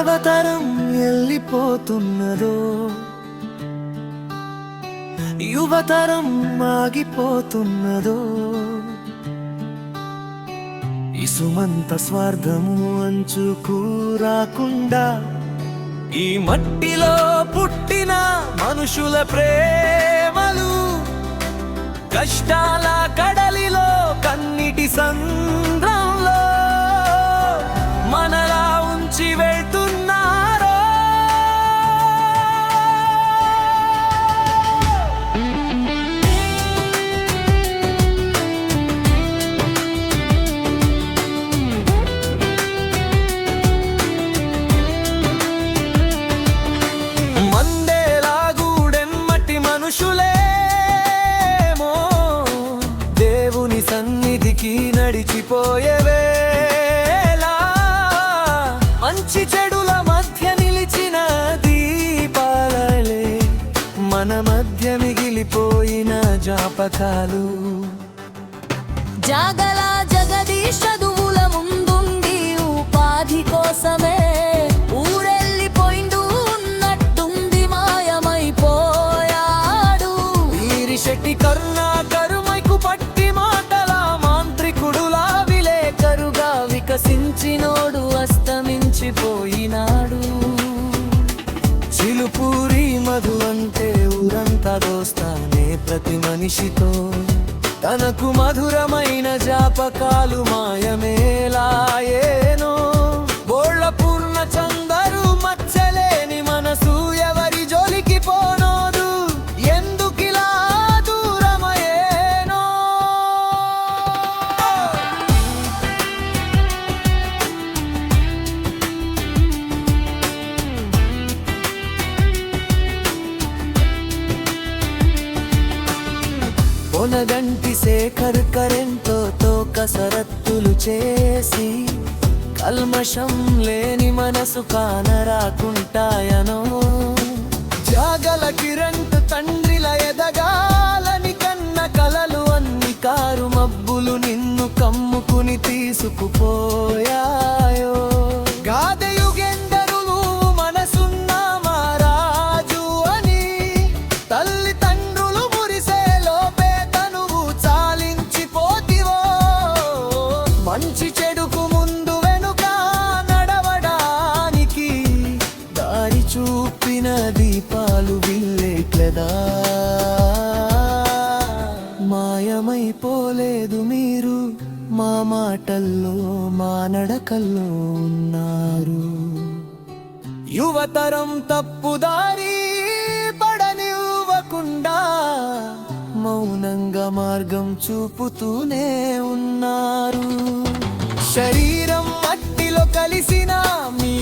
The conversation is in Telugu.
నవతరం వెళ్ళిపోతున్నదో, యువతరం ఆగిపోతున్నదో, ఇసుమంత స్వార్థము అంచుకు రాకుండా ఈ మట్టిలో పుట్టిన మనుషుల ప్రేమలు కష్టాల కడలిలో కన్నిటి సంద్రంలో మనలా ఉంచి వెళ్తున్నారో. మందేలాగూడెమ్మటి మనుషులేమో దేవుని సన్నిధికి నడిచిపోయేవే. మంచి చెడుల మధ్య నిలిచిన దీపాలలే మన మధ్య మిగిలిపోయిన జ్ఞాపకాలు. జాగల జగదీశ్ చదువుల ముందుండి ఉపాధి కోసమే ఊరెళ్ళిపోయిండు ఉన్నట్టుంది మాయమైపోయాడు. వీరి శెట్టి కరుణాకరు మైకు పట్టి మాటల మాంత్రికుడులా విలేకరుగా వికసించినోడు అస్తమించిపోయినాడు. చిలుపూరి మధు అంటే ఊరంతా దోస్తానే ప్రతి మనిషితో, తనకు మధురమైన జ్ఞాపకాలు మాయమేలాయేనో. బోళ్ళ పూర్ణ చందరు మచ్చలేని మనసు ఎవరి జోలికి పోనోదు, ఎందుకిలా దూరమయేనో. పొనగంటి శేఖర్ కరెంతో కసరత్తులు చేసి కల్మషం లేని మనసు కానరాకుంటాయనో. జాగల కిరణ్ తండ్రిల ఎదగాలని కన్న కలలు అన్ని కారు మబ్బులు నిన్ను కమ్ముకుని తీసుకుపోయాయో. గాదయుగెందరు నువ్వు మనసున్న మారాజు అని తల్లిదండ్రులు మురిసే లోపే తనువు చాలించిపోతివో. మంచి చెడుకు ముందు వెనుక నడవడానికి దారి చూపిన దీపాలు విల్లేట్లదా. మాయమైపోలేదు మీరు, మా మాటల్లో మా నడకల్లో ఉన్నారు. యువతరం తప్పుదారి పడనివ్వకుండా మౌనంగా మార్గం చూపుతూనే ఉన్నారు. శరీరం మట్టిలో కలిసిన మీ